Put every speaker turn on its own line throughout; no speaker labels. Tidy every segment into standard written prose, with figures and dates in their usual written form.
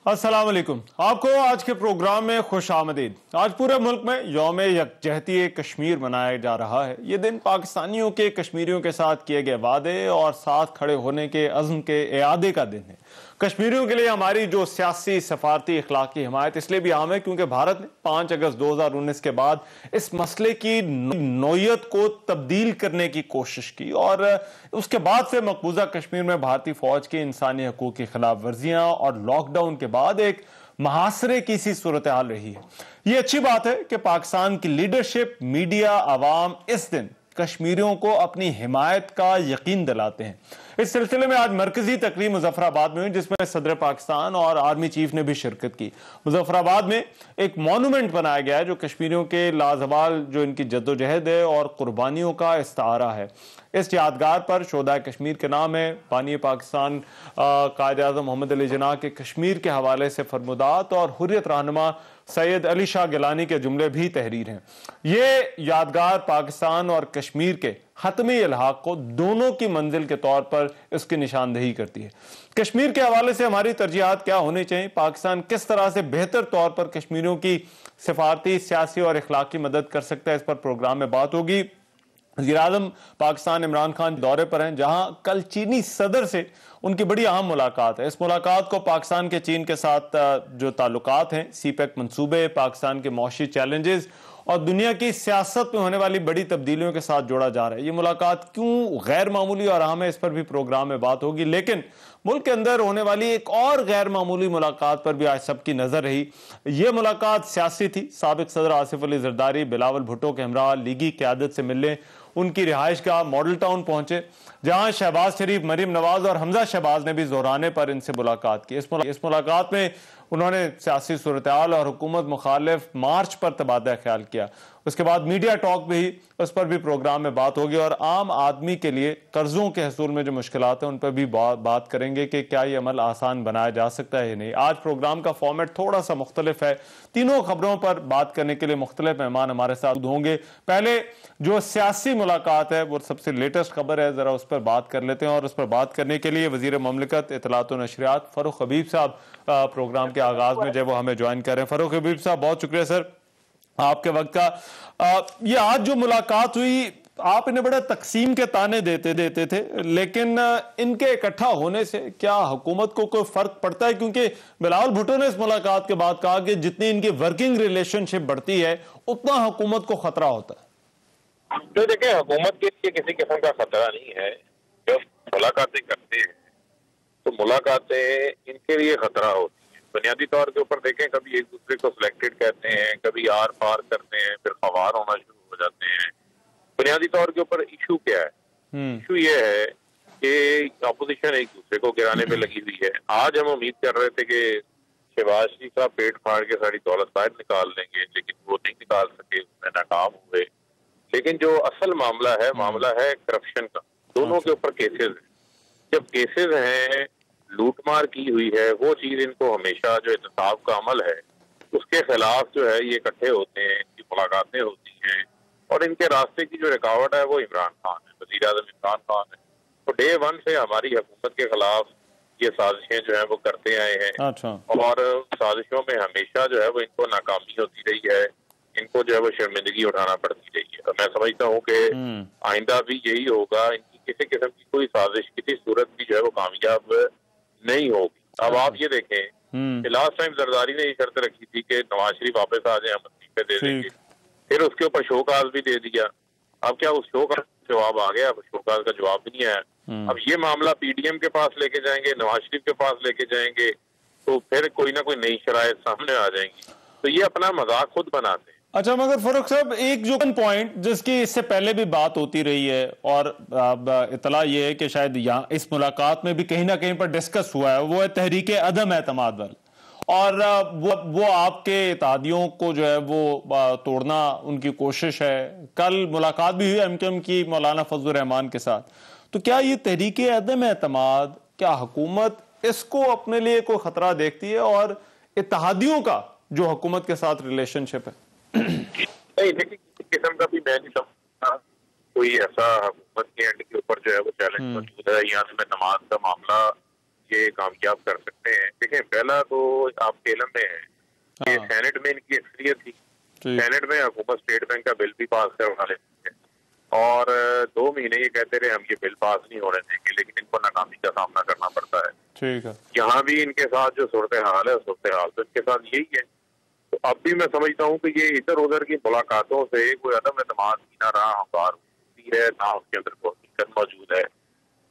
अस्सलाम वालेकुम। आपको आज के प्रोग्राम में खुश आमदीद। आज पूरे मुल्क में यौम यकजहती कश्मीर मनाया जा रहा है। ये दिन पाकिस्तानियों के कश्मीरियों के साथ किए गए वादे और साथ खड़े होने के अज़्म के इआदे का दिन है। कश्मीरियों के लिए हमारी जो सियासी सफारती इखलाकी हिमायत इसलिए भी अहम है क्योंकि भारत ने 5 अगस्त 2019 के बाद इस मसले की नोयत को तब्दील करने की कोशिश की और उसके बाद से मकबूजा कश्मीर में भारतीय फौज की इंसानी हकूक़ की खिलाफ वर्जियां और लॉकडाउन के बाद एक महासरे की सी सूरत हाल रही है। ये अच्छी बात है कि पाकिस्तान की लीडरशिप, मीडिया, आवाम इस दिन कश्मीरियों को अपनी हिमायत का यकीन दिलाते हैं। इस सिलसिले में आज मरकजी तकरीब मुजफ्फराबाद में हुई जिसमें सदर पाकिस्तान और आर्मी चीफ ने भी शिरकत की। मुजफ्फराबाद में एक मॉन्यूमेंट बनाया गया है जो कश्मीरियों के लाजवाल जो इनकी जद्दोजहद है और कुर्बानियों का इस्तारा है। इस यादगार पर शोहदाए कश्मीर के नाम है। बानी पाकिस्तान कायद आज़म मोहम्मद अली जिन्नाह के कश्मीर के हवाले से फरमुदात और हुर्रियत रहनुमा सैयद अली शाह गिलानी के जुमले भी तहरीर हैं। ये यादगार पाकिस्तान और कश्मीर के हतमी इल्हाक को दोनों की मंजिल के तौर पर इसकी निशानदेही करती है। कश्मीर के हवाले से हमारी तरजीहात क्या होनी चाहिए, पाकिस्तान किस तरह से बेहतर तौर पर कश्मीरियों की सिफारती, सियासी और इखलाकी मदद कर सकता है, इस पर प्रोग्राम में बात होगी। वज़ीर-ए-आज़म पाकिस्तान इमरान खान दौरे पर हैं जहां कल चीनी सदर से उनकी बड़ी अहम मुलाकात है। इस मुलाकात को पाकिस्तान के चीन के साथ जो ताल्लुकात हैं, सीपैक मंसूबे, पाकिस्तान के मौशी चैलेंजेस और दुनिया की सियासत में होने वाली बड़ी तब्दीलियों के साथ जोड़ा जा रहा है। ये मुलाकात क्यों गैर मामूली और अहम है, इस पर भी प्रोग्राम में बात होगी। लेकिन मुल्क के अंदर होने वाली एक और गैर मामूली मुलाकात पर भी आज सबकी नजर रही। ये मुलाकात सियासी थी। साबिक सदर आसिफ अली जरदारी बिलावल भुट्टो के हमरा लीगी क़यादत से मिलने उनकी रिहाइश गाह मॉडल टाउन पहुंचे जहां शहबाज शरीफ, मरीम नवाज और हमजा शहबाज ने भी जोराने पर इनसे मुलाकात की। इस मुलाकात में उन्होंने सियासी सूरत-ए-हाल और हुकूमत मुखालिफ मार्च पर तबादला ख्याल किया। उसके बाद मीडिया टॉक भी, उस पर भी प्रोग्राम में बात होगी और आम आदमी के लिए कर्जों के हसूल में जो मुश्किलात हैं उन पर भी बात करेंगे कि क्या ये अमल आसान बनाया जा सकता है या नहीं। आज प्रोग्राम का फॉर्मेट थोड़ा सा मुख्तलिफ है। तीनों खबरों पर बात करने के लिए मुख्तलिफ मेहमान हमारे साथ होंगे। पहले जो सियासी मुलाकात है वो सबसे लेटेस्ट खबर है, जरा उस पर बात कर लेते हैं और उस पर बात करने के लिए वजीर ममलिकत इत्तलात व नशरियात फरूख हबीब साहब प्रोग्राम के आगाज में जब वो हमें ज्वाइन कर रहे हैं। फरूख हबीब साहब, बहुत शुक्रिया सर आपके वक्त का। ये आज जो मुलाकात हुई, आप इन्हें बड़ा तकसीम के ताने देते थे, लेकिन इनके इकट्ठा होने से क्या हुकूमत को कोई फर्क पड़ता है? क्योंकि बिलावल भुट्टो ने इस मुलाकात के बाद कहा कि जितनी इनकी वर्किंग रिलेशनशिप बढ़ती है उतना हुकूमत को खतरा होता है।
तो देखिए, हुकूमत के लिए किसी किस्म का खतरा नहीं है। जब मुलाकातें करते हैं तो मुलाकातें इनके लिए खतरा होती है। बुनियादी तौर के ऊपर देखें, कभी एक दूसरे को सिलेक्टेड कहते हैं, कभी आर पार करते हैं, फिर खवार होना शुरू हो जाते हैं। बुनियादी तौर के ऊपर इशू क्या है? इशू ये है कि अपोजिशन एक दूसरे को गिराने पे लगी हुई है। आज हम उम्मीद कर रहे थे कि शहबाज शरीफ साहब पेट फाड़ के सारी दौलत बाहर निकाल लेंगे, लेकिन वो नहीं निकाल सके, उसमें नाकाम हुए। लेकिन जो असल मामला है करप्शन का। दोनों के ऊपर केसेस हैं। जब केसेस हैं, लूटमार की हुई है, वो चीज इनको हमेशा जो एहतसाब का अमल है उसके खिलाफ जो है ये इकट्ठे होते हैं, इनकी मुलाकातें होती हैं और इनके रास्ते की जो रुकावट है वो इमरान खान है, वज़ीर-ए-आज़म इमरान खान है। तो डे वन से हमारी हुकूमत के खिलाफ ये साजिशें जो है वो करते आए हैं।
अच्छा।
और साजिशों में हमेशा जो है वो इनको नाकामी होती रही है, इनको जो है वो शर्मिंदगी उठाना पड़ती रही है। और मैं समझता हूँ कि आइंदा भी यही होगा। इनकी किसी किस्म की कोई साजिश किसी सूरत भी जो है वो कामयाब नहीं होगी। अब आप ये देखें कि लास्ट टाइम जरदारी ने ये शर्त रखी थी कि नवाज शरीफ वापस आ जाए, हम पे दे देंगे। फिर उसके ऊपर शोकाज भी दे दिया। अब क्या उस शोकाज का जवाब आ गया? शोकाज का जवाब भी नहीं आया। अब ये मामला पीडीएम के पास लेके जाएंगे, नवाज शरीफ के पास लेके जाएंगे, तो फिर कोई ना कोई नई शरायत सामने आ जाएंगी। तो ये अपना मजाक खुद बनाते हैं।
अच्छा, मगर फरूख साहब, एक जो पॉइंट जिसकी इससे पहले भी बात होती रही है और इतला ये है कि शायद यहाँ इस मुलाकात में भी कहीं ना कहीं पर डिस्कस हुआ है, वो है तहरीक अदम एतमाद वाल। और वो आपके इत्तेहादियों को जो है वो तोड़ना उनकी कोशिश है। कल मुलाकात भी हुई एमकेएम की मौलाना फजल रहमान के साथ। तो क्या ये तहरीक अदम एतमाद, क्या हुकूमत इसको अपने लिए कोई खतरा देखती है और इत्तेहादियों का जो हुकूमत के साथ रिलेशनशिप है?
नहीं, देखिए, किसी किस्म का भी मैं नहीं समझता कोई ऐसा हुकूमत के एंड के ऊपर जो है वो चैलेंज मौजूद है। यहाँ से मैं नमाज का मामला یہ کامیاب کر سکتے ہیں. دیکھیں پہلا تو آپ کے علم میں ہے کہ سینٹ میں ان کی اکثریت تھی. سینٹ میں حکومت اسٹیٹ بینک کا بل بھی پاس کروا لیتے ہیں اور 2 مہینے یہ کہتے رہے ہم یہ بل پاس نہیں ہونے دیں گے, لیکن ان کو ناکامی کا سامنا کرنا پڑتا ہے.
ٹھیک ہے.
یہاں بھی ان کے ساتھ جو صورتحال ہے صورتحال تو ان کے ساتھ یہی ہے. تو اب بھی میں سمجھتا ہوں کہ یہ ادھر ادھر کی ملاقاتوں سے کوئی عدم اعتماد کی نہ رہا ہموار ہوتی ہے نہ اس کے اندر کوئی حقیقت موجود ہے.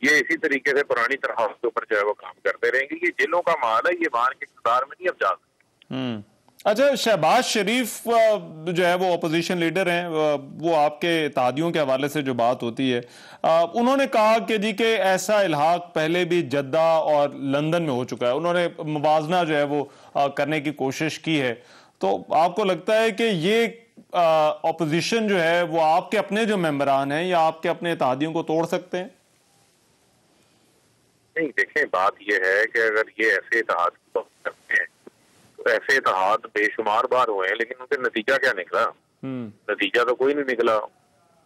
یہ اسی طریقے سے پرانی طرح اس کے اوپر جو ہے وہ کام کرتے رہیں گے. یہ جیلوں کا مال ہے, یہ مان کے اقتدار میں نہیں اب جا سکتے.
اچھا, شہباز شریف جو ہے وہ اپوزیشن لیڈر ہیں, وہ آپ کے اتحادیوں کے حوالے سے جو بات ہوتی ہے, انہوں نے کہا کہ جی کہ ایسا الحاق پہلے بھی جدہ اور لندن میں ہو چکا ہے. انہوں نے موازنہ جو ہے وہ کرنے کی کوشش کی ہے. تو آپ کو لگتا ہے کہ یہ اپوزیشن جو ہے وہ آپ کے اپنے جو ممبران ہیں یا آپ کے اپنے اتحادیوں کو توڑ سکتے ہیں؟
نہیں, دیکھیں بات یہ ہے کہ اگر یہ ایسے اتحاد کی بات کرتے ہیں تو ایسے اتحاد بے شمار بار ہوئے ہیں, لیکن ان کا نتیجہ کیا نکلا؟ نتیجہ تو کوئی نہیں نکلا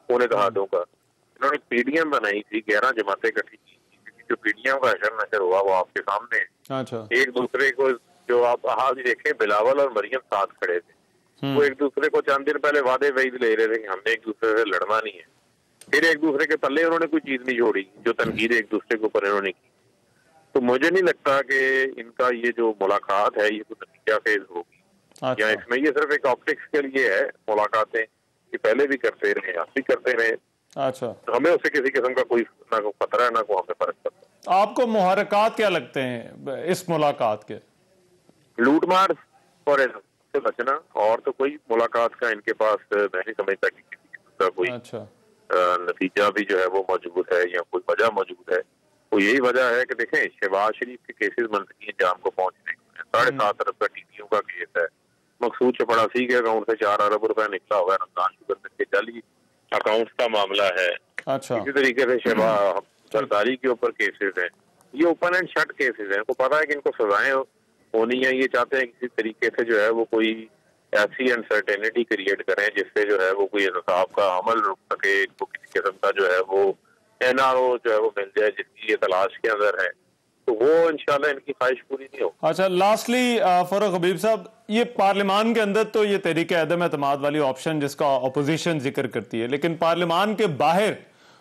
ان اتحادوں کا. انہوں نے پی ڈی ایم بنائی تھی, 11 جماعتیں اکٹھی کی تھی. جو پی ڈی ایم کا نشر ہوا وہ آپ کے سامنے ہے. ایک دوسرے کو جو آپ حال دیکھیں بلاول اور مریم ساتھ کھڑے تھے, وہ ایک دوسرے کو چند دن پہلے وعدے وعید لے رہے تھے کہ ہم نے ایک دوسرے سے لڑنا نہیں ہے. پھر ایک دوسرے کے پلے انہوں نے کوئی چیز نہیں چھوڑی جو تنقید ایک دوسرے کے اوپر انہوں نے کی. تو مجھے نہیں لگتا کہ ان کا یہ جو ملاقات ہے یہ کوئی نتیجہ خیز ہوگی. یا اس میں یہ صرف ایک آپٹکس کے لیے ہے ملاقاتیں, کہ پہلے بھی کرتے رہے آپ بھی کرتے رہے.
اچھا,
ہمیں اسے کسی قسم کا کوئی نہ کوئی خطرہ ہے نہ کوئی ہمیں فرق پڑتا ہے.
آپ کو محرکات کیا لگتے ہیں اس ملاقات کے؟
لوٹ مار اور سے بچنا, اور تو کوئی ملاقات کا ان کے پاس میں نہیں سمجھتا کہ کسی قسم کا کوئی نتیجہ بھی جو ہے وہ موجود ہے یا کوئی وجہ موجود ہے. وہ یہی وجہ ہے کہ دیکھیں شہباز شریف کے کیسز منطقی انجام کو پہنچنے کو 7.5 ارب کا ٹی پی او کا کیس ہے. مقصود چپڑاسی کے اکاؤنٹ سے 4 ارب روپے نکلا ہوا ہے. رمضان شوگر کے جعلی اکاؤنٹس کا معاملہ ہے. اسی طریقے سے شہباز سرداری کے اوپر کیسز ہیں. یہ اوپن اینڈ شٹ کیسز ہیں. ان کو پتا ہے کہ ان کو سزائیں ہونی ہیں. یہ چاہتے ہیں کسی طریقے سے جو ہے وہ کوئی ایسی انسرٹینٹی کریٹ کریں جس سے جو ہے وہ کوئی انصاف کا عمل رک سکے. ان کو کسی قسم کا جو ہے وہ این آر او جو ہے وہ مل جائے جس کی یہ تلاش کے اندر ہے, تو وہ انشاءاللہ ان کی خواہش پوری نہیں ہوگی.
اچھا, لاسٹلی فاروق حبیب صاحب, یہ پارلیمان کے اندر تو یہ تحریک عدم اعتماد والی آپشن جس کا اپوزیشن ذکر کرتی ہے, لیکن پارلیمان کے باہر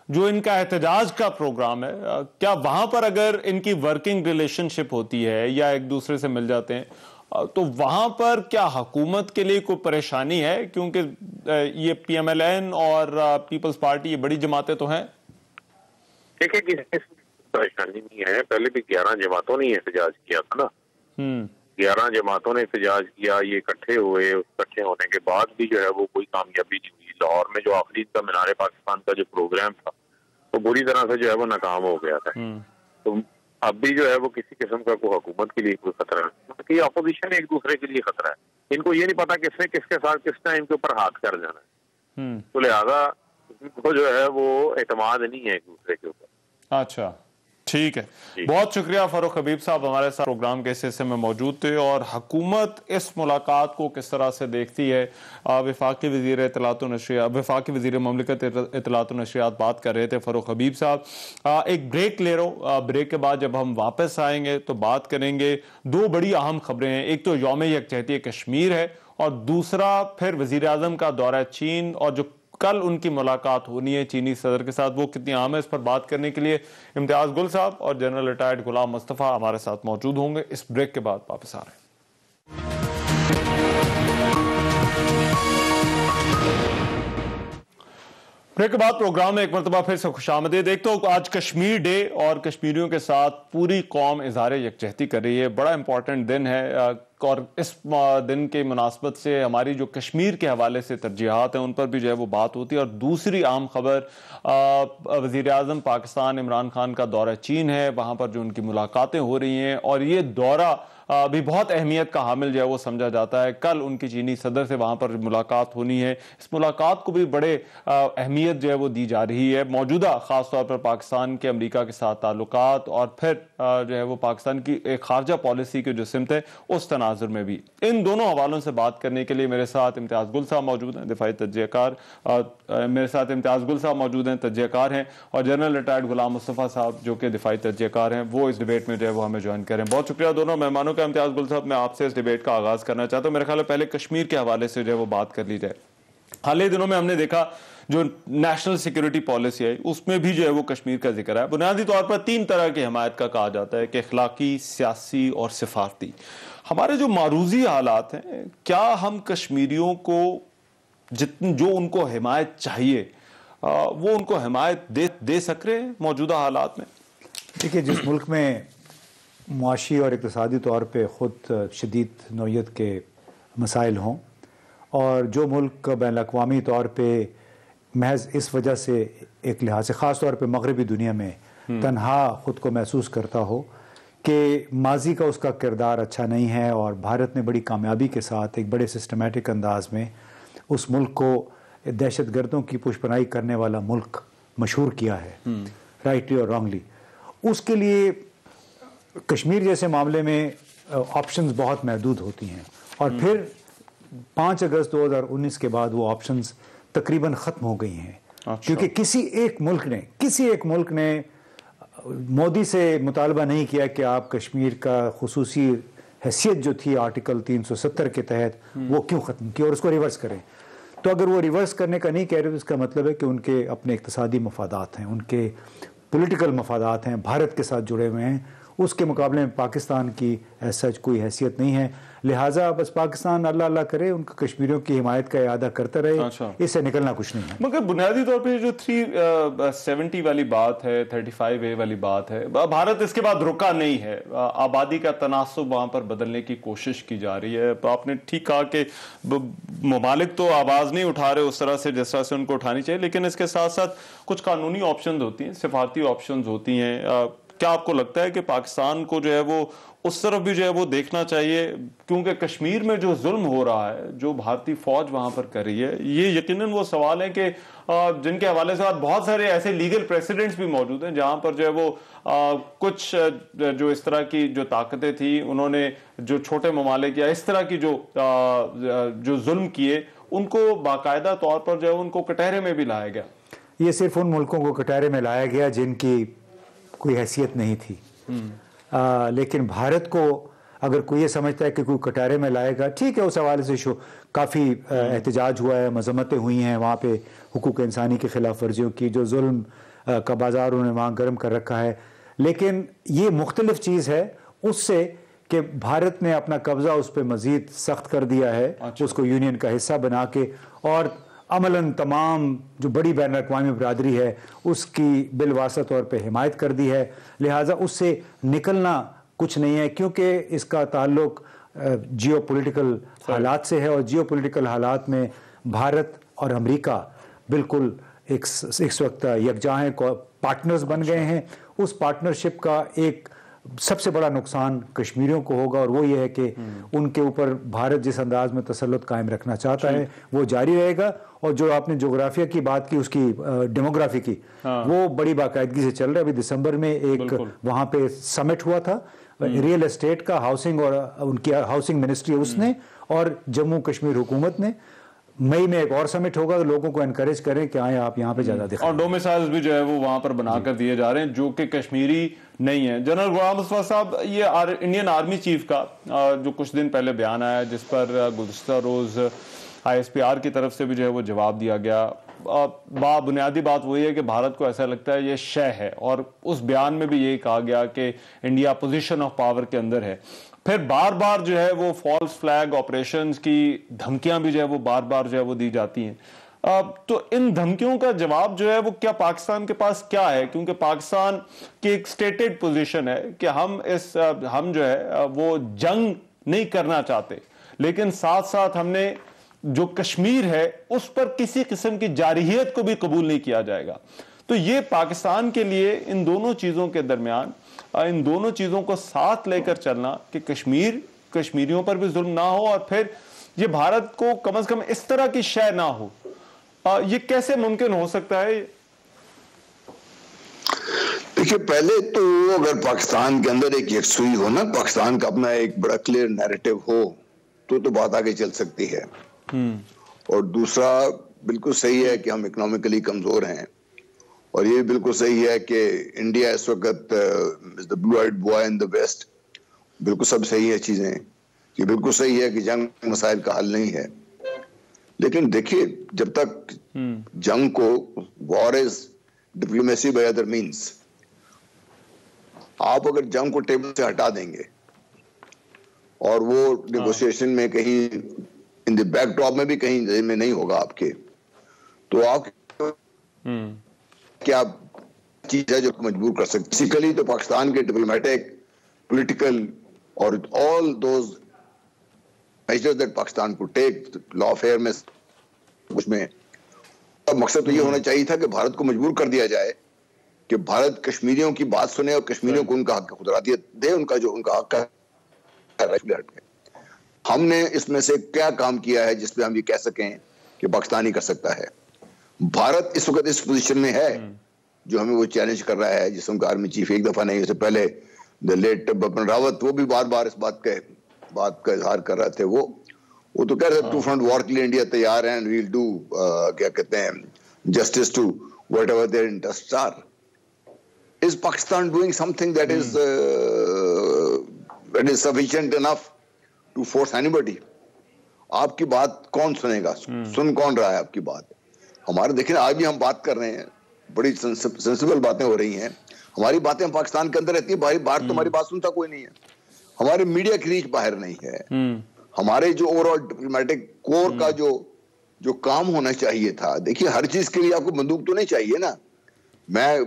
جو ان کا احتجاج کا پروگرام ہے, کیا وہاں پر اگر ان کی ورکنگ ریلیشن شپ ہوتی ہے یا ایک دوسرے سے مل جاتے ہیں تو وہاں پر کیا حکومت کے لیے کوئی پریشانی ہے؟ کیونکہ یہ پی ایم ایل این اور پیپلز پارٹی یہ بڑی جماعتیں تو ہیں.
دیکھیں کسی پریشانی نہیں ہے. پہلے بھی 11 جماعتوں نے احتجاج کیا تھا نا. 11 جماعتوں نے احتجاج کیا, یہ اکٹھے ہوئے. اکٹھے ہونے کے بعد بھی جو ہے وہ کوئی کامیابی نہیں ہوئی. لاہور میں جو آخری کا مینار پاکستان کا جو پروگرام تھا وہ بری طرح سے جو ہے وہ ناکام ہو گیا تھا. تو اب بھی جو ہے وہ کسی قسم کا کوئی حکومت کے لیے کوئی خطرہ نہیں, کہ اپوزیشن ایک دوسرے کے لیے خطرہ ہے. ان کو یہ نہیں پتا کس نے کس کے ساتھ کس ٹائم کے اوپر ہاتھ کر جانا ہے. تو لہٰذا کو جو ہے وہ اعتماد نہیں ہے ایک دوسرے کے اوپر.
اچھا, ٹھیک ہے. بہت شکریہ فاروق حبیب صاحب, ہمارے ساتھ پروگرام کے اس حصے میں موجود تھے. اور حکومت اس ملاقات کو کس طرح سے دیکھتی ہے, وفاقی وزیر اطلاعات و نشریات, وفاقی وزیر مملکت اطلاعات و نشریات بات کر رہے تھے فاروق حبیب صاحب. ایک بریک لے رہا ہوں, بریک کے بعد جب ہم واپس آئیں گے تو بات کریں گے. 2 بڑی اہم خبریں ہیں, ایک تو یوم یکجہتی کشمیر ہے اور دوسرا پھر وزیر اعظم کا دورہ چین اور جو کل ان کی ملاقات ہونی ہے چینی صدر کے ساتھ, وہ کتنی اہم ہے. اس پر بات کرنے کے لیے امتیاز گل صاحب اور جنرل ریٹائرڈ غلام مصطفیٰ ہمارے ساتھ موجود ہوں گے. اس بریک کے بعد واپس آ رہے ہیں. بریک کے بعد پروگرام میں ایک مرتبہ پھر سے خوش آمدید. ایک تو آج کشمیر ڈے اور کشمیریوں کے ساتھ پوری قوم اظہار یکجہتی کر رہی ہے. بڑا امپورٹنٹ دن ہے اور اس دن کی مناسبت سے ہماری جو کشمیر کے حوالے سے ترجیحات ہیں ان پر بھی جو ہے وہ بات ہوتی ہے. اور دوسری عام خبر, وزیر اعظم پاکستان عمران خان کا دورہ چین ہے, وہاں پر جو ان کی ملاقاتیں ہو رہی ہیں اور یہ دورہ بھی بہت اہمیت کا حامل جو ہے وہ سمجھا جاتا ہے. کل ان کی چینی صدر سے وہاں پر ملاقات ہونی ہے. اس ملاقات کو بھی بڑے اہمیت جو ہے وہ دی جا رہی ہے. موجودہ خاص طور پر پاکستان کے امریکہ کے ساتھ تعلقات اور پھر جو ہے وہ پاکستان کی ایک خارجہ پالیسی کے جو سمت ہے اس تناظر میں بھی. ان دونوں حوالوں سے بات کرنے کے لیے میرے ساتھ امتیاز گل صاحب موجود ہیں, دفاعی تجزیہ کار. میرے ساتھ امتیاز گل صاحب موجود ہیں, تجزیہ کار ہیں, اور جنرل ریٹائرڈ غلام مصطفیٰ صاحب جو کہ دفاعی تجزیہ کار ہیں, وہ اس ڈیبیٹ میں جو ہے وہ ہمیں جوائن کریں. بہت شکریہ دونوں مہمانوں کا. امتیاز گل صاحب, میں آپ سے اس ڈیبیٹ کا آغاز کرنا چاہتا ہوں. میرے خیال ہے پہلے کشمیر کے حوالے سے جو ہے وہ بات کر لی جائے. حالیہ دنوں میں ہم نے دیکھا جو نیشنل سیکیورٹی پالیسی ہے اس میں بھی جو ہے وہ کشمیر کا ذکر ہے. بنیادی طور پر 3 طرح کی حمایت کا کہا جاتا ہے کہ اخلاقی, سیاسی اور سفارتی. ہمارے جو معروضی حالات ہیں, کیا ہم کشمیریوں کو جو ان کو حمایت چاہیے وہ ان کو حمایت دے سک رہے ہیں موجودہ حالات میں؟
دیکھیے, جس ملک میں معاشی اور اقتصادی طور پہ خود شدید نوعیت کے مسائل ہوں, اور جو ملک بین الاقوامی طور پہ محض اس وجہ سے ایک لحاظ سے خاص طور پہ مغربی دنیا میں تنہا خود کو محسوس کرتا ہو کہ ماضی کا اس کا کردار اچھا نہیں ہے, اور بھارت نے بڑی کامیابی کے ساتھ ایک بڑے سسٹمیٹک انداز میں اس ملک کو دہشت گردوں کی پشپنائی کرنے والا ملک مشہور کیا ہے, رائٹلی اور رانگلی. اس کے لیے کشمیر جیسے معاملے میں آپشنز بہت محدود ہوتی ہیں, اور پھر 5 اگست 2019 کے بعد وہ آپشنز تقریباً ختم ہو گئی ہیں. کیونکہ کسی ایک ملک نے مودی سے مطالبہ نہیں کیا کہ آپ کشمیر کا خصوصی حیثیت جو تھی آرٹیکل 370 کے تحت وہ کیوں ختم کی اور اس کو ریورس کریں. تو اگر وہ ریورس کرنے کا نہیں کہہ رہے تو اس کا مطلب ہے کہ ان کے اپنے اقتصادی مفادات ہیں, ان کے پولیٹیکل مفادات ہیں, بھارت کے ساتھ جڑے ہوئے ہیں. اس کے مقابلے میں پاکستان کی سچ کوئی حیثیت نہیں ہے. لہٰذا بس پاکستان اللہ اللہ کرے ان کو کشمیریوں کی حمایت کا اعادہ کرتا رہے, اس سے نکلنا کچھ نہیں ہے.
مگر بنیادی طور پہ جو 370 والی بات ہے, 35A والی بات ہے, بھارت اس کے بعد رکا نہیں ہے. آبادی کا تناسب وہاں پر بدلنے کی کوشش کی جا رہی ہے. آپ نے ٹھیک کہا کہ ممالک تو آواز نہیں اٹھا رہے اس طرح سے جس طرح سے ان کو اٹھانی چاہیے, لیکن اس کے ساتھ ساتھ کچھ قانونی آپشنز ہوتی ہیں, سفارتی آپشنز ہوتی ہیں. کیا آپ کو لگتا ہے کہ پاکستان کو جو ہے وہ اس طرف بھی جو ہے وہ دیکھنا چاہیے, کیونکہ کشمیر میں جو ظلم ہو رہا ہے, جو بھارتی فوج وہاں پر کر رہی ہے, یہ یقیناً وہ سوال ہے کہ جن کے حوالے سے بہت سارے ایسے لیگل پریسیڈنٹس بھی موجود ہیں جہاں پر جو ہے وہ کچھ جو اس طرح کی جو طاقتیں تھیں انہوں نے جو چھوٹے ممالک یا اس طرح کی جو ظلم کیے ان کو باقاعدہ طور پر جو ہے ان کو کٹہرے میں بھی لایا گیا.
یہ صرف ان ملکوں کو کٹہرے میں لایا گیا جن کی کوئی حیثیت نہیں تھی. لیکن بھارت کو اگر کوئی یہ سمجھتا ہے کہ کوئی کٹہرے میں لائے گا, ٹھیک ہے, اس حوالے سے کافی احتجاج ہوا ہے, مذمتیں ہوئی ہیں وہاں پہ حقوق انسانی کی خلاف ورزیوں کی, جو ظلم کا بازار انہوں نے وہاں گرم کر رکھا ہے. لیکن یہ مختلف چیز ہے اس سے کہ بھارت نے اپنا قبضہ اس پہ مزید سخت کر دیا ہے, اس کو یونین کا حصہ بنا کے, اور عملاً تمام جو بڑی بین الاقوامی برادری ہے اس کی بالواسطہ طور پہ حمایت کر دی ہے. لہٰذا اس سے نکلنا کچھ نہیں ہے, کیونکہ اس کا تعلق جیو پولیٹیکل حالات سے ہے, اور جیو پولیٹیکل حالات میں بھارت اور امریکہ بالکل اس وقت یکجا ہیں, پارٹنرز بن گئے ہیں. اس پارٹنرشپ کا ایک سب سے بڑا نقصان کشمیریوں کو ہوگا, اور وہ یہ ہے کہ ان کے اوپر بھارت جس انداز میں تسلط قائم رکھنا چاہتا ہے وہ جاری رہے گا. اور جو آپ نے جغرافیہ کی بات کی, اس کی ڈیموگرافی کی, وہ بڑی باقاعدگی سے چل رہا ہے. ابھی دسمبر میں ایک وہاں پہ سمٹ ہوا تھا ریئل اسٹیٹ کا, ہاؤسنگ اور ان کی ہاؤسنگ منسٹری اس نے اور جموں کشمیر حکومت نے. مئی میں ایک اور سمٹ ہوگا, لوگوں کو انکریج کریں کہ آئیں آپ یہاں پہ زیادہ دکھائیں.
اور ڈومیسائلز بھی جو ہے وہ وہاں پر بنا کر دیے جا رہے ہیں جو کہ کشمیری نہیں ہیں. جنرل غلام مصطفیٰ صاحب, یہ انڈین آرمی چیف کا جو کچھ دن پہلے بیان آیا جس پر گزشتہ روز ISPR کی طرف سے بھی جو ہے وہ جواب دیا گیا, بنیادی بات وہی ہے کہ بھارت کو ایسا لگتا ہے یہ شے ہے, اور اس بیان میں بھی یہی کہا گیا کہ انڈیا پوزیشن آف پاور کے اندر ہے. پھر بار بار جو ہے وہ فالس فلیگ آپریشنز کی دھمکیاں بھی جو ہے وہ بار بار جو ہے وہ دی جاتی ہیں. تو ان دھمکیوں کا جواب جو ہے وہ کیا پاکستان کے پاس کیا ہے, کیونکہ پاکستان کی ایک سٹیٹڈ پوزیشن ہے کہ ہم جو ہے وہ جنگ نہیں کرنا چاہتے, لیکن ساتھ ساتھ ہم نے جو کشمیر ہے اس پر کسی قسم کی جارحیت کو بھی قبول نہیں کیا جائے گا. تو یہ پاکستان کے لیے ان دونوں چیزوں کے درمیان इन दोनों चीज़ों को साथ लेकर चलना कि कश्मीरियों पर भी जुल्म ना हो और फिर ये भारत को कम से कम इस तरह की शय ना हो, ये कैसे मुमकिन हो सकता है?
देखिए, पहले तो अगर पाकिस्तान के अंदर एक यकसुई हो ना, पाकिस्तान का अपना एक बड़ा क्लियर नैरेटिव हो, तो बात आगे चल सकती है। और दूसरा, बिल्कुल सही है कि हम इकोनॉमिकली कमजोर हैं, और ये बिल्कुल सही है कि इंडिया इस वक्त the blue eyed boy in the west, बिल्कुल सब सही है चीजें। ये बिल्कुल सही है कि जंग मसाइल का हल नहीं है, लेकिन देखिए, जब तक जंग को, war is diplomacy by other means, आप अगर जंग को टेबल से हटा देंगे और वो नेगोशिएशन में कहीं इन द बैकड्रॉप में भी कहीं में नहीं होगा आपके, तो आप क्या चीज है जो मजबूर कर सकती? बेसिकली तो पाकिस्तान के डिप्लोमेटिक, पॉलिटिकल और all those measures that Pakistan को टेक, लॉ फेयर में, उसमें अब मकसद तो ये होना चाहिए था कि भारत को मजबूर कर दिया जाए कि भारत कश्मीरियों की बात सुने और कश्मीरियों को उनका हक खुदराती दे, उनका जो उनका हक है। हमने इसमें से क्या काम किया है जिसपे हम ये कह सकें कि पाकिस्तान ही कर सकता है? भारत इस वक्त इस पोजीशन में है जो हमें वो चैलेंज कर रहा है, जिसमें उनका आर्मी चीफ एक दफा नहीं, उससे पहले द लेट बिपिन रावत, वो भी बार बार इस बात का इजहार कर रहे थे। वो तो कह रहे थे टू फ्रंट वॉर के लिए इंडिया तैयार है, एंड वी विल डू क्या कहते हैं, justice to whatever their interests are. Is Pakistan doing something that is sufficient enough to force anybody? आपकी बात कौन सुनेगा? सुन कौन रहा है आपकी बात? हमारे देखिए, आज भी हम बात कर रहे हैं, बड़ी सेंसिबल बातें हो रही हैं, हमारी बातें पाकिस्तान के अंदर रहती है, बाहर तो हमारी बात सुनता कोई नहीं है। हमारे मीडिया की रीच बाहर नहीं है। हमारे जो ओवरऑल डिप्लोमेटिक कोर का जो काम होना चाहिए था, देखिए, हर चीज के लिए आपको बंदूक तो नहीं चाहिए ना। मैं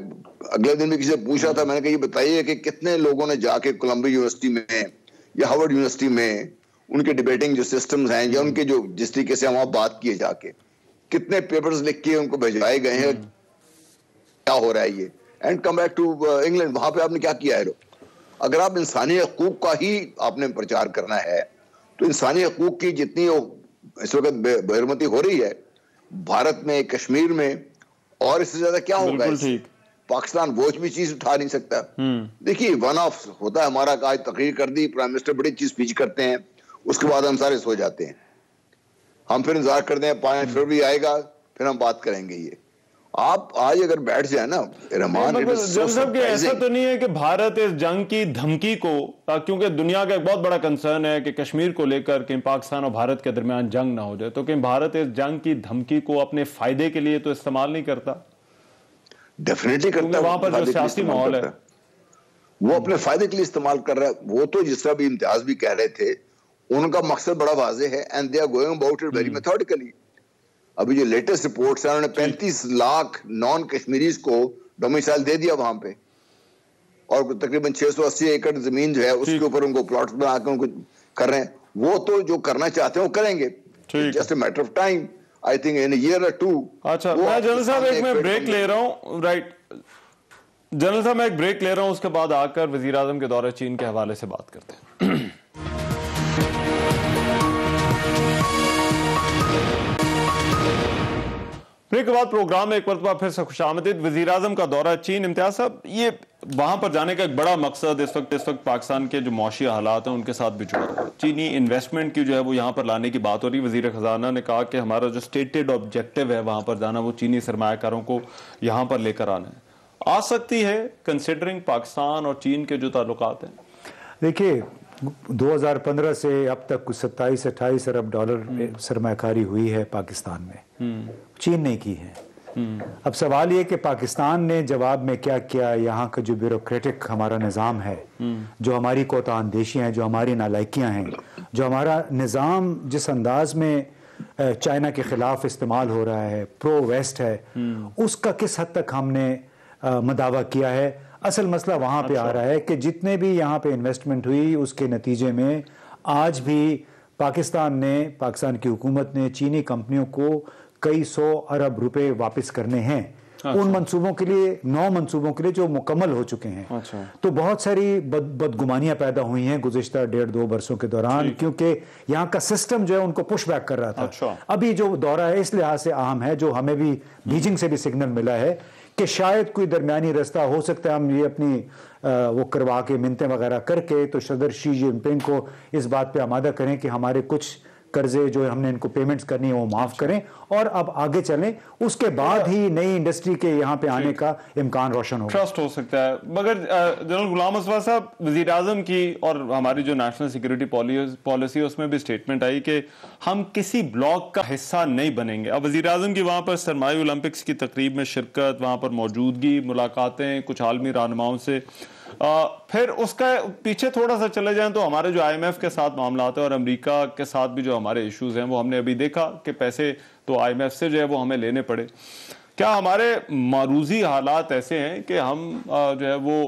अगले दिन भी किसी से पूछ रहा था, मैंने कहा ये बताइए कि कितने लोगों ने जाके कोलंबिया यूनिवर्सिटी में या हार्वर्ड यूनिवर्सिटी में उनके डिबेटिंग जो सिस्टम्स हैं, या उनके जो जिस तरीके से वहां बात किए जाके, कितने पेपर्स लिख के उनको भिजवाए गए हैं, क्या हो रहा है ये, and come back to England, वहां पे आपने क्या किया है? अगर आप इंसानी हकूक का ही आपने प्रचार करना है, तो इंसानी हकूक की जितनी इस वक्त बेहरमती हो रही है भारत में, कश्मीर में, और इससे ज्यादा क्या होगा? पाकिस्तान वो भी चीज उठा नहीं सकता। देखिए, वन ऑफ होता है हमारा, आज तकरीर कर दी, प्राइम मिनिस्टर बड़ी चीज स्पीच करते हैं, उसके बाद हम सारे सो जाते हैं, हम फिर इंतजार करते हैं 5 फरवरी आएगा, फिर हम बात करेंगे। ये आप आज अगर बैठ जाए ना रहमान,
ऐसा तो नहीं है कि भारत इस जंग की धमकी को, क्योंकि दुनिया का एक बहुत बड़ा कंसर्न है कि कश्मीर को लेकर कि पाकिस्तान और भारत के दरमियान जंग ना हो जाए, तो कि भारत इस जंग की धमकी को अपने फायदे के लिए तो इस्तेमाल नहीं करता?
डेफिनेटली करता है।
वहां पर जो सियासी माहौल है
वो अपने फायदे के लिए इस्तेमाल कर रहा है। वो तो जिस तरह भी इम्तियाज भी कह रहे थे, उनका मकसद बड़ा वाज़ेह है, and they are going about it very methodically. अभी जो लेटेस्ट रिपोर्ट्स हैं, उन्होंने 35 लाख नॉन कश्मीरीज को डोमिसाइल दे दिया वहां पे, और तकरीबन 680 एकड़ जमीन जो है उसके ऊपर उनको प्लॉट्स बना के उनको कर रहे हैं। वो तो जो करना चाहते हैं वो करेंगे, just a matter of time, I think in a year और 2।
अच्छा, मैं जनरल साहब एक मैं ब्रेक ले रहा हूँ, राइट जनरल साहब, मैं एक ब्रेक ले रहा हूँ, उसके बाद आकर वजीर आजम के दौरे चीन के हवाले से बात करते हैं। ब्रेक के बाद प्रोग्राम में एक मरतबा फिर से खुशामदीद। वजीर आजम का दौरा चीन, इम्तियाज साहब, ये वहां पर जाने का एक बड़ा मकसद इस वक्त पाकिस्तान के जो मौशी हालात हैं उनके साथ भी जुड़ा हुआ है। चीनी इन्वेस्टमेंट की जो है वो यहाँ पर लाने की बात हो रही है। वजीर खजाना ने कहा कि हमारा जो स्टेटेड ऑब्जेक्टिव है वहां पर जाना, वो चीनी सरमायाकारों को यहाँ पर लेकर आना है। आ सकती है कंसिडरिंग पाकिस्तान और चीन के जो ताल्लुकात हैं?
देखिए, 2015 से अब तक कुछ 27-28 अरब डॉलर सरमायाकारी हुई है पाकिस्तान में, चीन ने की है। अब सवाल ये कि पाकिस्तान ने जवाब में क्या किया? यहाँ का जो ब्यूरोक्रेटिक हमारा निज़ाम है, जो हमारी कोताअंदेशियाँ हैं, जो हमारी नालायकियाँ हैं, जो हमारा निज़ाम जिस अंदाज में चाइना के ख़िलाफ़ इस्तेमाल हो रहा है, प्रो वेस्ट है, उसका किस हद तक हमने मदावा किया है? असल मसला वहाँ पे आ रहा है कि जितने भी यहाँ पे इन्वेस्टमेंट हुई उसके नतीजे में आज भी पाकिस्तान की हुकूमत ने चीनी कंपनियों को कई 100 अरब रुपए वापस करने हैं, उन मंसूबों के लिए 9 मंसूबों के लिए जो मुकम्मल हो चुके हैं। तो बहुत सारी बदगुमानियां पैदा हुई हैं गुज़िश्ता 1.5-2 बरसों के दौरान, क्योंकि यहाँ का सिस्टम जो है उनको पुश बैक कर रहा था। अभी जो दौरा है इस लिहाज से अहम है, जो हमें भी बीजिंग से भी सिग्नल मिला है कि शायद कोई दरमियानी रास्ता हो सकता है, हम ये अपनी वो करवा के मिन्नतें वगैरह करके तो सदर शी जिनपिंग को इस बात पे आमादा करें कि हमारे कुछ कर्जे जो हमने इनको पेमेंट्स करनी है वो माफ करें और अब आगे चलें, उसके बाद ही नई इंडस्ट्री के यहाँ पे आने का इम्कान रोशन होगा,
ट्रस्ट हो सकता है। मगर जनरल गुलाम असवा साहब, वजीर आजम की और हमारी जो नेशनल सिक्योरिटी पॉलिसी है उसमें भी स्टेटमेंट आई कि हम किसी ब्लॉक का हिस्सा नहीं बनेंगे। अब वजीर आजम की वहाँ पर सरमाई ओलंपिक्स की तकरीब में शिरकत, वहाँ पर मौजूदगी, मुलाकातें कुछ आलमी रहनुमाओं से, फिर उसका पीछे थोड़ा सा चले जाएं तो हमारे जो IMF के साथ मामला है और अमेरिका के साथ भी जो हमारे इश्यूज हैं वो हमने अभी देखा कि पैसे तो IMF से जो है वो हमें लेने पड़े। क्या हमारे मारूजी हालात ऐसे हैं कि हम जो है वो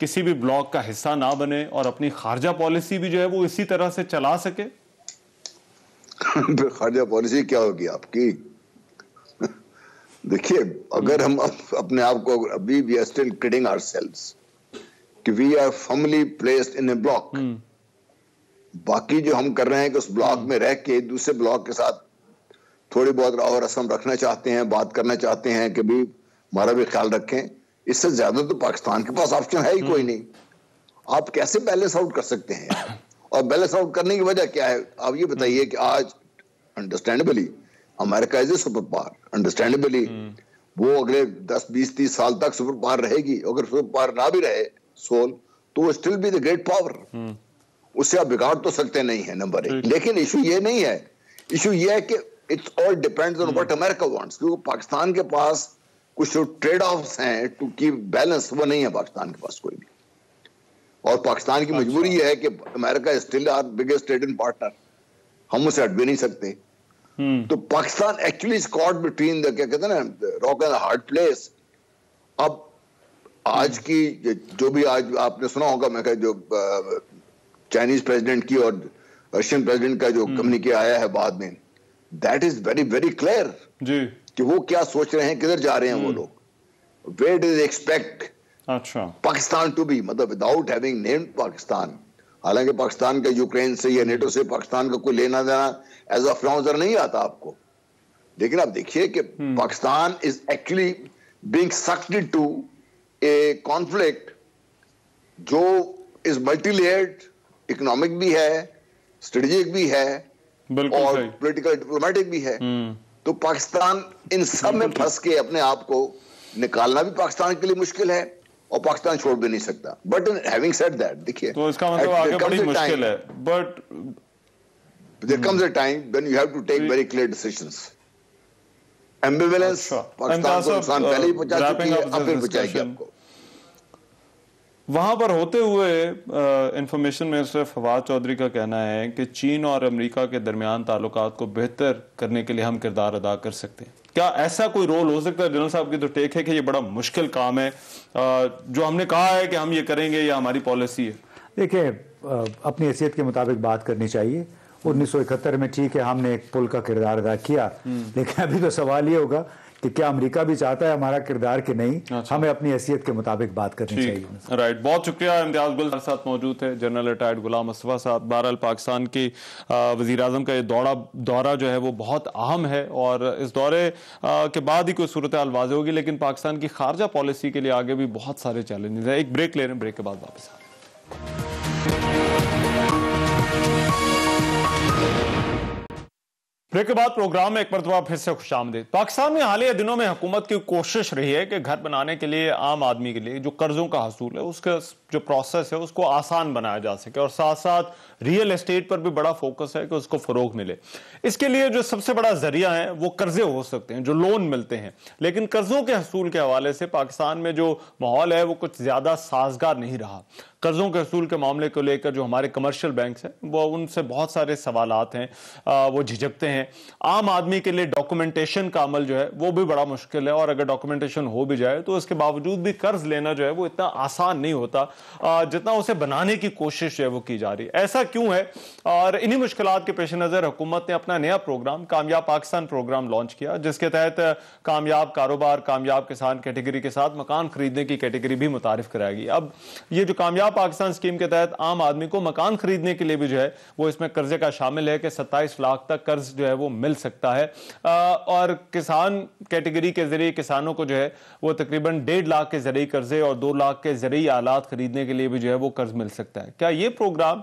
किसी भी ब्लॉक का हिस्सा ना बने और अपनी खारजा पॉलिसी भी जो है वो इसी तरह से चला सके?
खारजा पॉलिसी क्या होगी आपकी? देखिए, अगर हम अपने आप को अभी we are still kidding ourselves कि we are firmly placed in a bloc. बाकी जो हम कर रहे हैं कि उस ब्लॉक में रह के दूसरे ब्लॉक के साथ थोड़ी बहुत राव रस्म रखना चाहते हैं, बात करना चाहते हैं कि भी हमारा भी ख्याल रखें, इससे ज्यादा तो पाकिस्तान के पास ऑप्शन है ही कोई नहीं। आप कैसे बैलेंस आउट कर सकते हैं? और बैलेंस आउट करने की वजह क्या है? आप ये बताइए कि आज understandably America is a super power, understandably वो अगले 10, 20, 30 साल तक सुपर पावर रहेगी। अगर सुपर पावर ना भी रहे सोल तो वो still be the great power, उससे आप बिगाड़ तो सकते नहीं है, नंबर 1। लेकिन इशू ये नहीं है, इशू ये है कि it's all depends on what America wants, क्योंकि पाकिस्तान के पास कुछ जो ट्रेड ऑफ्स हैं टू कीप बैलेंस वो नहीं है पाकिस्तान के पास कोई भी। और पाकिस्तान की मजबूरी है कि America is still our biggest trading partner, हम उससे हट भी नहीं सकते। तो Pakistan actually is caught between the, क्या कहते हैं ना, रॉक एंड हार्ड प्लेस। अब आज की जो भी आज आपने सुना होगा, मैं कहा जो चाइनीज प्रेसिडेंट की और रशियन प्रेसिडेंट का जो कम्युनिके आया है बाद में, that is very very clear जी कि वो क्या सोच रहे हैं, किधर जा रहे हैं वो लोग, where do they expect Pakistan to be, मतलब विदाउट हैविंग नेम्ड पाकिस्तान। हालांकि पाकिस्तान का यूक्रेन से या नेटो से पाकिस्तान का कोई लेना देना एज ऑफ नाउ नजर नहीं आता आपको, लेकिन आप देखिए कि Pakistan is actually being sucked into A conflict जो इज मल्टीलेयर्ड, इकोनॉमिक भी है, स्ट्रेटेजिक भी है और पॉलिटिकल डिप्लोमेटिक भी है। तो पाकिस्तान इन सब में फंस के अपने आप को निकालना भी पाकिस्तान के लिए मुश्किल है और पाकिस्तान छोड़ भी नहीं सकता। बट हैविंग सेड दैट, देखिए
तो इसका मतलब आगे बड़ी मुश्किल है, but
there comes a time when you have to take very clear decisions. Ambivalence Pakistan को नुकसान पहले ही पहुंचा चुकी है, अब फिर पहुंचाएगी आपको।
वहां पर होते हुए इंफॉर्मेशन मिनिस्टर फवाद चौधरी का कहना है कि चीन और अमेरिका के दरमियान ताल्लुकात को बेहतर करने के लिए हम किरदार अदा कर सकते हैं। क्या ऐसा कोई रोल हो सकता है? जनरल साहब की तो टेक है कि ये बड़ा मुश्किल काम है, जो हमने कहा है कि हम ये करेंगे या हमारी पॉलिसी है।
देखिए, अपनी हैसियत के मुताबिक बात करनी चाहिए। 1971 में ठीक है हमने एक पुल का किरदार अदा किया, लेकिन अभी तो सवाल ये होगा कि क्या अमेरिका भी चाहता है हमारा किरदार कि नहीं। हमें अपनी हैसियत के मुताबिक बात करनी चाहिए।
राइट, बहुत शुक्रिया। इम्तियाज गुल हमारे साथ मौजूद थे, जनरल रिटायर्ड गुलाम असवा साहब। बहरहाल पाकिस्तान की वज़ीर आज़म का ये दौरा जो है वो बहुत अहम है और इस दौरे के बाद ही कोई सूरत हाल वाज़ेह होगी, लेकिन पाकिस्तान की खारजा पॉलिसी के लिए आगे भी बहुत सारे चैलेंजेस हैं। एक ब्रेक ले रहे हैं, ब्रेक के बाद वापस आ रहे हैं। ब्रेक के बाद प्रोग्राम में एक मरतबा फिर से खुशामदीद। पाकिस्तान में हालिया दिनों में हुकूमत की कोशिश रही है कि घर बनाने के लिए आम आदमी के लिए जो कर्जों का हसूल है उसका जो प्रोसेस है उसको आसान बनाया जा सके और साथ साथ रियल एस्टेट पर भी बड़ा फोकस है कि उसको फरोग मिले। इसके लिए जो सबसे बड़ा जरिया है वो कर्जे हो सकते हैं, जो लोन मिलते हैं, लेकिन कर्जों के हसूल के हवाले से पाकिस्तान में जो माहौल है वो कुछ ज्यादा साजगार नहीं रहा। कर्जों के हसूल के मामले को लेकर जो हमारे कमर्शियल बैंक्स हैं वो उनसे बहुत सारे सवालात हैं, वो झिझकते हैं। आम आदमी के लिए डॉक्यूमेंटेशन का अमल जो है वो भी बड़ा मुश्किल है और अगर डॉक्यूमेंटेशन हो भी जाए तो उसके बावजूद भी कर्ज लेना जो है वो इतना आसान नहीं होता जितना उसे बनाने की कोशिश जो है वो की जा रही है। ऐसा क्यों है? और इन्हीं मुश्किलात के पेश नज़र हुकूमत ने अपना नया प्रोग्राम कामयाब पाकिस्तान प्रोग्राम लॉन्च किया, जिसके तहत कामयाब कारोबार, कामयाब किसान कैटेगरी के साथ मकान खरीदने की कैटेगरी भी मुतारिफ कराएगी। अब ये जो कामयाब पाकिस्तान स्कीम के तहत आम आदमी को मकान खरीदने के लिए भी जो है वो इसमें कर्जे का शामिल है कि 27 लाख तक कर्ज जो है वो मिल सकता है, और किसान कैटेगरी के जरिए किसानों को जो है वो तकरीबन 1.5 लाख के जरिए कर्जे और 2 लाख के जरिए आलात खरीदने के लिए भी जो है वो कर्ज मिल सकता है। क्या ये प्रोग्राम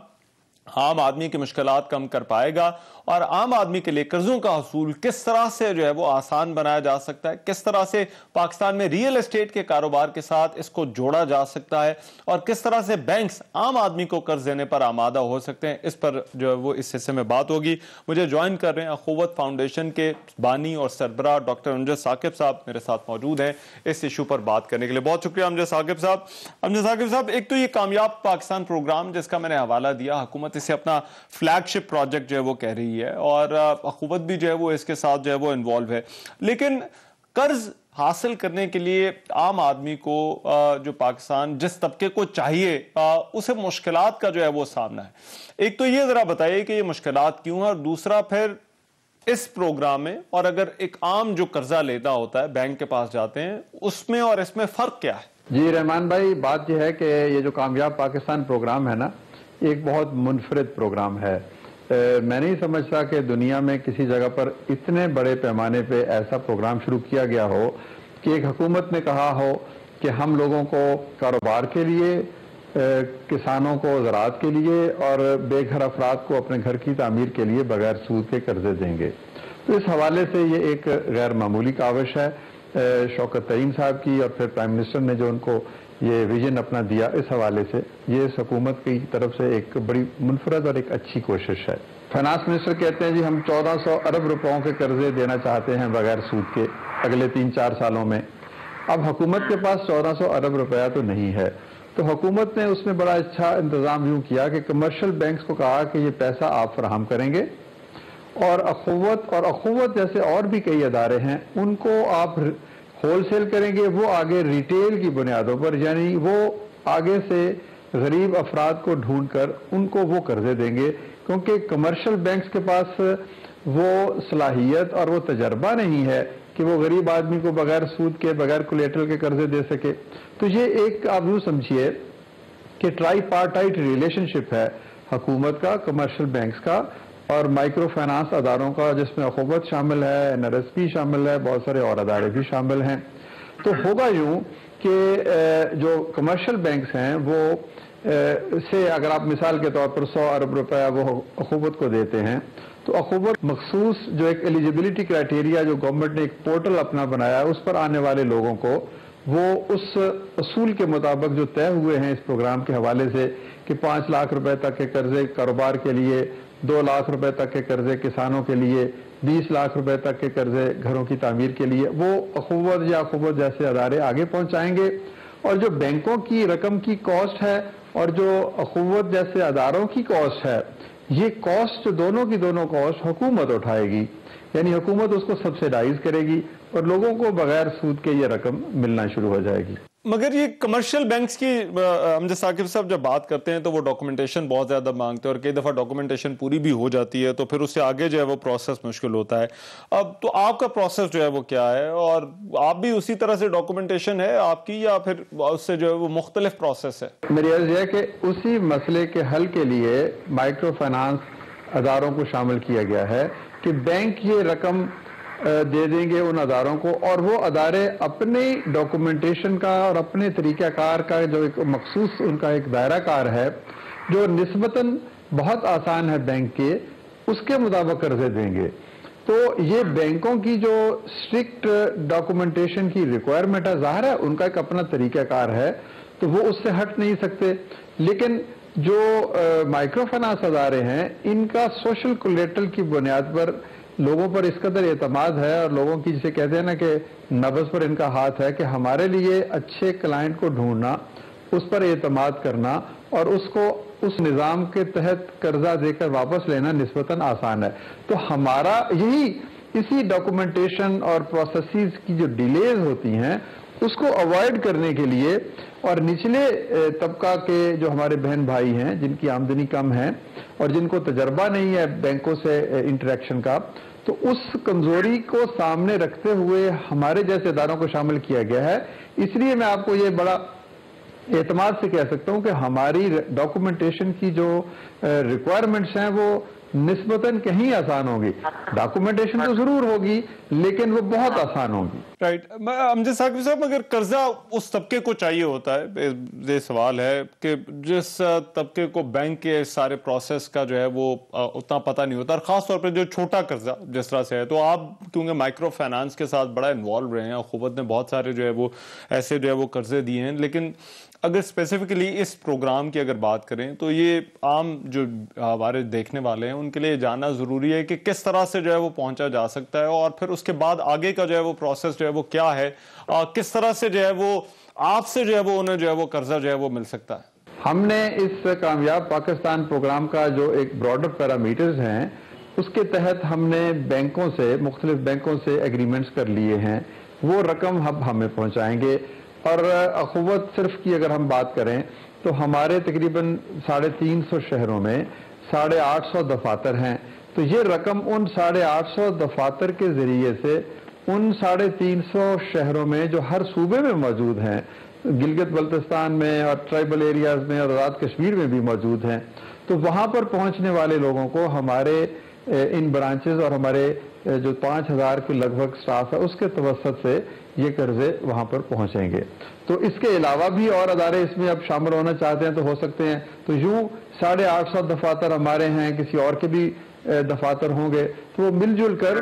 आम आदमी की मुश्किलात कम कर पाएगा और आम आदमी के लिए कर्जों का हसूल किस तरह से जो है वो आसान बनाया जा सकता है? किस तरह से पाकिस्तान में रियल एस्टेट के कारोबार के साथ इसको जोड़ा जा सकता है और किस तरह से बैंक्स आम आदमी को कर्ज देने पर आमादा हो सकते हैं, इस पर जो है वो इस हिस्से में बात होगी। मुझे ज्वाइन कर रहे हैं अखुवत फाउंडेशन के बानी और सरबराह डॉक्टर अमजद साकिब साहब मेरे साथ मौजूद हैं इस इशू पर बात करने के लिए। बहुत शुक्रिया अमजद साकिब साहब। अमजद साकिब साहब, एक तो ये कामयाब पाकिस्तान प्रोग्राम जिसका मैंने हवाला दिया, हुकूमत इसे अपना फ्लैगशिप प्रोजेक्ट जो है वो कह रही है और हुकूमत भी जो है वो इसके साथ जो है वो इन्वॉल्व है, लेकिन कर्ज हासिल करने के लिए आम आदमी को जो पाकिस्तान जिस तबके को चाहिए उसे मुश्किलात का जो है वो सामना है। एक तो ये जरा बताइए कि ये मुश्किलात क्यों है, और दूसरा फिर इस प्रोग्राम में और अगर एक आम जो कर्जा लेता होता है बैंक के पास जाते हैं उसमें और इसमें फर्क क्या है?
जी रहमान भाई, बात यह है कि ये जो कामयाब पाकिस्तान प्रोग्राम है ना, एक बहुत मुनफरिद प्रोग्राम है। मैं नहीं समझता कि दुनिया में किसी जगह पर इतने बड़े पैमाने पे ऐसा प्रोग्राम शुरू किया गया हो कि एक हुकूमत ने कहा हो कि हम लोगों को कारोबार के लिए, किसानों को ज़राअत के लिए और बेघर अफराद को अपने घर की तामीर के लिए बगैर सूद के कर्जे देंगे। तो इस हवाले से ये एक गैर मामूली काविश है शौकत तरीन साहब की, और फिर प्राइम मिनिस्टर ने जो उनको ये विजन अपना दिया, इस हवाले से ये इस हुकूमत की तरफ से एक बड़ी मुनफरद और एक अच्छी कोशिश है। फाइनेंस मिनिस्टर कहते हैं जी हम 1400 अरब रुपयों के कर्जे देना चाहते हैं बगैर सूद के अगले 3-4 सालों में। अब हुकूमत के पास 1400 अरब रुपया तो नहीं है, तो हुकूमत ने उसमें बड़ा अच्छा इंतजाम यूँ किया कि कमर्शियल बैंक्स को कहा कि ये पैसा आप फराहम करेंगे, और अखुवत जैसे और भी कई अदारे हैं उनको आप होलसेल करेंगे, वो आगे रिटेल की बुनियादों पर, यानी वो आगे से गरीब अफराद को ढूंढकर उनको वो कर्जे देंगे, क्योंकि कमर्शियल बैंक्स के पास वो सलाहियत और वो तजर्बा नहीं है कि वो गरीब आदमी को बगैर सूद के, बगैर कोलेटरल के कर्जे दे सके। तो ये एक आप यूँ समझिए कि ट्राईपार्टाइट रिलेशनशिप है हुकूमत का, कमर्शियल बैंक्स का और माइक्रो फाइनेंस अदारों का, जिसमें हुकूमत शामिल है, NRSP शामिल है, बहुत सारे और अदारे भी शामिल हैं। तो होगा यूँ कि जो कमर्शियल बैंक्स हैं वो से अगर आप मिसाल के तौर पर 100 अरब रुपया वो हुकूमत को देते हैं, तो हुकूमत मखसूस जो एक एलिजिबिलिटी क्राइटेरिया जो गवर्नमेंट ने एक पोर्टल अपना बनाया है उस पर आने वाले लोगों को वो उस असूल के मुताबिक जो तय हुए हैं इस प्रोग्राम के हवाले से कि 5 लाख रुपए तक के कर्जे कारोबार के लिए, 2 लाख रुपए तक के कर्जे किसानों के लिए, 20 लाख रुपए तक के कर्जे घरों की तामीर के लिए, वो अखुवत या अखुवत जैसे अदारे आगे पहुंचाएंगे। और जो बैंकों की रकम की कॉस्ट है और जो अखुवत जैसे अदारों की कॉस्ट है, ये कॉस्ट दोनों की दोनों कॉस्ट हुकूमत उठाएगी, यानी हुकूमत उसको सब्सिडाइज करेगी और लोगों को बगैर सूद के ये रकम मिलना शुरू हो जाएगी।
मगर ये कमर्शियल बैंक्स की अमजद साकिब साहब जब बात करते हैं तो वो डॉक्यूमेंटेशन बहुत ज़्यादा मांगते हैं और कई दफ़ा डॉक्यूमेंटेशन पूरी भी हो जाती है, तो फिर उससे आगे जो है वो प्रोसेस मुश्किल होता है। अब तो आपका प्रोसेस जो है वो क्या है, और आप भी उसी तरह से डॉक्यूमेंटेशन है आपकी या फिर उससे जो है वो मुख्तलिफ प्रोसेस है?
मेरी अर्ज है कि उसी मसले के हल के लिए माइक्रो फाइनेंस अदारों को शामिल किया गया है कि बैंक ये रकम दे देंगे उन अदारों को, और वो अदारे अपने डॉक्यूमेंटेशन का और अपने तरीक़ाकार का जो एक मखसूस उनका एक दायरा कार है जो निस्बतन बहुत आसान है बैंक के, उसके मुताबिक कर्जे देंगे। तो ये बैंकों की जो स्ट्रिक्ट डॉक्यूमेंटेशन की रिक्वायरमेंट है, ज़ाहिर है उनका एक अपना तरीक़ाकार है, तो वो उससे हट नहीं सकते। लेकिन जो माइक्रो फाइनेंस अदारे हैं, इनका सोशल कोलेटरल की बुनियाद पर लोगों पर इस कदर एतमाद है और लोगों की जिसे कहते हैं ना कि नब्ज़ पर इनका हाथ है कि हमारे लिए अच्छे क्लाइंट को ढूंढना, उस पर एतमाद करना और उसको उस निज़ाम के तहत कर्जा देकर वापस लेना निस्बतन आसान है। तो हमारा यही इसी डॉक्यूमेंटेशन और प्रोसेसेस की जो डिलेज होती हैं اس کو اوائڈ کرنے کے لیے اور نچلے طبقہ کے جو ہمارے بہن بھائی ہیں جن کی آمدنی کم ہے اور جن کو تجربہ نہیں ہے بینکوں سے انٹریکشن کا، تو اس کمزوری کو سامنے رکھتے ہوئے ہمارے جیسے اداروں کو شامل کیا گیا ہے۔ اس لیے میں آپ کو یہ بڑا اعتماد سے کہہ سکتا ہوں کہ ہماری ڈاکومنٹیشن کی جو ریکوائرمنٹس ہیں وہ نسبتاً کہیں آسان ہوگی۔ ڈاکومنٹیشن تو ضرور ہوگی لیکن وہ بہت آسان ہوگی۔
رائٹ، امجد ثاقبی صاحب، اگر قرضہ اس طبقے کو چاہیے ہوتا ہے، یہ سوال ہے کہ جس طبقے کو بینک کے سارے پروسیس کا جو ہے وہ اتنا پتہ نہیں ہوتا، اور خاص طور پہ جو چھوٹا قرضہ جس طرح سے ہے، تو آپ کیونکہ مائکرو فائنانس کے ساتھ بڑا انوالو رہے ہیں، اخوت نے بہت سارے جو ہے وہ ایسے جو ہے وہ قرضے دیے ہیں، لیکن اگر اسپیسیفکلی اس پروگرام کی اگر بات کریں تو یہ عام جو ہمارے دیکھنے والے ہیں ان کے لیے جاننا ضروری ہے کہ کس طرح سے جو ہے وہ پہنچا جا سکتا ہے، اور پھر اس کے بعد آگے کا جو ہے وہ پروسیس جو ہے وہ کیا ہے، کس طرح سے جو ہے وہ آپ سے جو ہے وہ انہیں جو ہے وہ قرضہ جو ہے وہ مل سکتا ہے۔
ہم نے اس کامیاب پاکستان پروگرام کا جو ایک براڈر پیرامیٹرز ہیں اس کے تحت ہم نے بینکوں سے، مختلف بینکوں سے ایگریمنٹس کر لیے ہیں، وہ رقم اب ہمیں پہنچائیں گے۔ اور اخوت صرف کی اگر ہم بات کریں تو ہمارے تقریباً 350 شہروں میں 850 دفاتر ہیں، تو یہ رقم ان 850 دفاتر کے ذریعے سے ان 350 شہروں میں جو ہر صوبے میں موجود ہیں، گلگت بلتستان میں اور ٹرائبل ایریاز میں اور آزاد کشمیر میں بھی موجود ہیں، تو وہاں پر پہنچنے والے لوگوں کو ہمارے ان برانچز اور ہمارے جو 5000 کے لگ بھگ سٹاف ہے اس کے توسط سے یہ قرضے وہاں پر پہنچیں گے۔ تو اس کے علاوہ بھی اور ادارے اس میں اب شامل ہونا چاہتے ہیں تو ہو سکتے ہیں، تو یوں 850 دفاتر ہمارے ہیں، کسی اور کے بھی دفاتر ہوں گے، تو وہ مل جل کر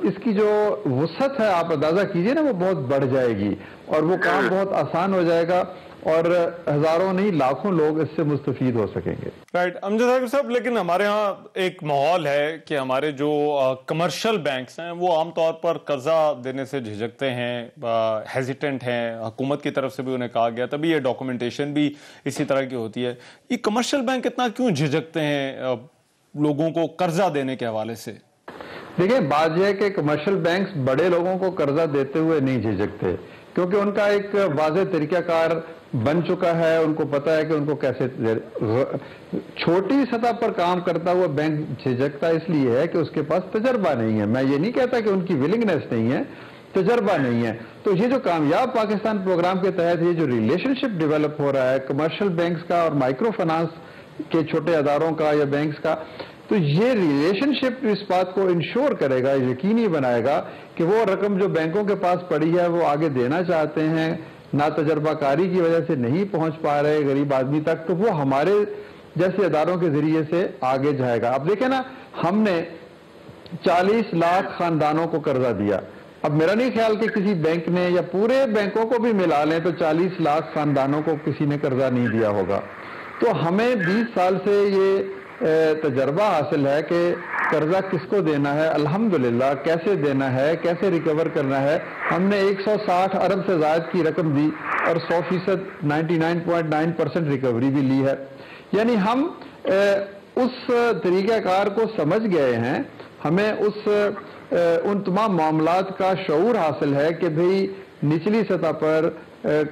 اس کی جو وسعت ہے آپ اندازہ کیجئے نا، وہ بہت بڑھ جائے گی اور وہ کام بہت آسان ہو جائے گا اور ہزاروں نہیں لاکھوں لوگ اس سے مستفید ہو سکیں گے۔
رائٹ، امجد صاحب، لیکن ہمارے ہاں ایک ماحول ہے کہ ہمارے جو کمرشل بینکس ہیں وہ عام طور پر قرضہ دینے سے جھجکتے ہیں، ہیزیٹنٹ ہیں، حکومت کی طرف سے بھی انہیں کہا گیا، تبھی یہ ڈاکومنٹیشن بھی اسی طرح کی ہوتی ہے۔ یہ کمرشل بینک اتنا کیوں جھجکتے ہیں لوگوں کو قرضہ دینے کے حوالے سے؟
دیکھیں، بات یہ ہے کہ کمرشل بینکس بڑے لوگوں کو قرضہ دیتے ہوئے نہیں جھجکتے، کیونکہ ان کا ایک واضح طریقہ کار بن چکا ہے، ان کو پتہ ہے کہ ان کو کیسے۔ چھوٹی سطح پر کام کرتا ہوا بینک جھجکتا اس لیے ہے کہ اس کے پاس تجربہ نہیں ہے۔ میں یہ نہیں کہتا کہ ان کی ولنگنس نہیں ہے، تجربہ نہیں ہے۔ تو یہ جو کامیاب پاکستان پروگرام کے تحت یہ جو ریلیشن شپ ڈیولپ ہو رہا ہے کمرشل بینکس کا اور مائکرو فائنانس کے چھوٹے اداروں کا یا بینکس کا، تو یہ ریلیشن شپ اس بات کو انشور کرے گا، یقینی بنائے گا کہ وہ رقم جو بینکوں کے پاس پڑی ہے وہ آگے دینا چاہتے ہیں، نا تجربہ کاری کی وجہ سے نہیں پہنچ پا رہے غریب آدمی تک، تو وہ ہمارے جیسے اداروں کے ذریعے سے آگے جائے گا۔ اب دیکھیں نا، ہم نے 40 لاکھ خاندانوں کو قرضہ دیا۔ اب میرا نہیں خیال کہ کسی بینک نے یا پورے بینکوں کو بھی ملا لیں تو 40 لاکھ خاندانوں کو کسی نے قرضہ نہیں دیا ہوگا۔ تو ہمیں 20 سال سے یہ تجربہ حاصل ہے کہ قرضہ کس کو دینا ہے، الحمدللہ کیسے دینا ہے، کیسے ریکور کرنا ہے۔ ہم نے 160 ارب سے زائد کی رقم دی اور 100% 99.9% ریکوری بھی لی ہے۔ یعنی ہم اس طریقہ کار کو سمجھ گئے ہیں، ہمیں ان تمام معاملات کا شعور حاصل ہے کہ بھئی نچلی سطح پر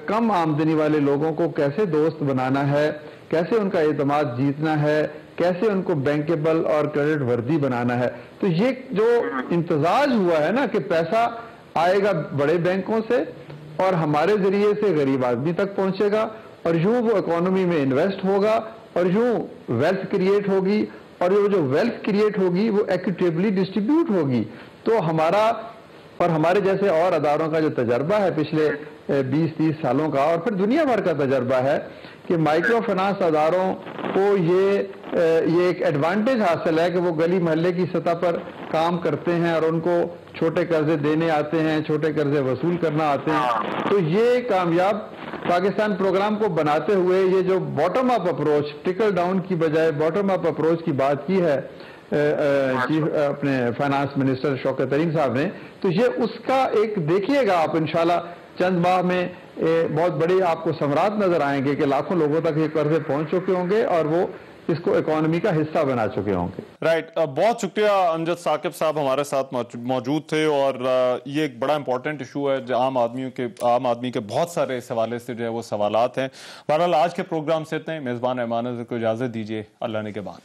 کم آمدنی والے لوگوں کو کیسے دوست بنانا ہے، کیسے ان کا اعتماد جیتنا ہے، کیسے ان کو بینکیبل اور کریڈٹ وردی بنانا ہے۔ تو یہ جو امتزاج ہوا ہے نا کہ پیسہ آئے گا بڑے بینکوں سے اور ہمارے ذریعے سے غریب آدمی تک پہنچے گا، اور یوں وہ اکانومی میں انویسٹ ہوگا اور یوں ویلتھ کریٹ ہوگی، اور یہ جو ویلتھ کریٹ ہوگی وہ ایکوٹیبلی ڈسٹریبیوٹ ہوگی۔ تو ہمارا اور ہمارے جیسے اور اداروں کا جو تجربہ ہے پچھلے 20-30 سالوں کا اور پھر دنیا بھر کا تجربہ ہے کہ مائکرو فائنانس اداروں کو یہ ایک ایڈوانٹیج حاصل ہے کہ وہ گلی محلے کی سطح پر کام کرتے ہیں اور ان کو چھوٹے قرضے دینے آتے ہیں، چھوٹے قرضے وصول کرنا آتے ہیں۔ تو یہ کامیاب پاکستان پروگرام کو بناتے ہوئے یہ جو bottom up approach, trickle down کی بجائے باٹم اپ اپروچ کی بات کی ہے چیف اپنے فائنانس منسٹر شوکت ترین صاحب نے، تو یہ اس کا ایک دیکھیے گا آپ انشاءاللہ چند ماہ میں بہت بڑے آپ کو ثمرات نظر آئیں گے کہ لاکھوں لوگوں تک یہ قرضے پہنچ چکے ہوں گے اور وہ اس کو اکانومی کا حصہ بنا چکے ہوں گے.
رائٹ، بہت شکریہ امجد ثاقب صاحب ہمارے ساتھ موجود تھے، اور یہ ایک بڑا امپورٹنٹ ایشو ہے جو عام آدمی کے بہت سارے اس حوالے سے جو ہے وہ سوالات ہیں. بہرحال آج کے پروگرام سے اتنے. میزبان ایمان کو اجازت دیجیے. اللہ نگہبان.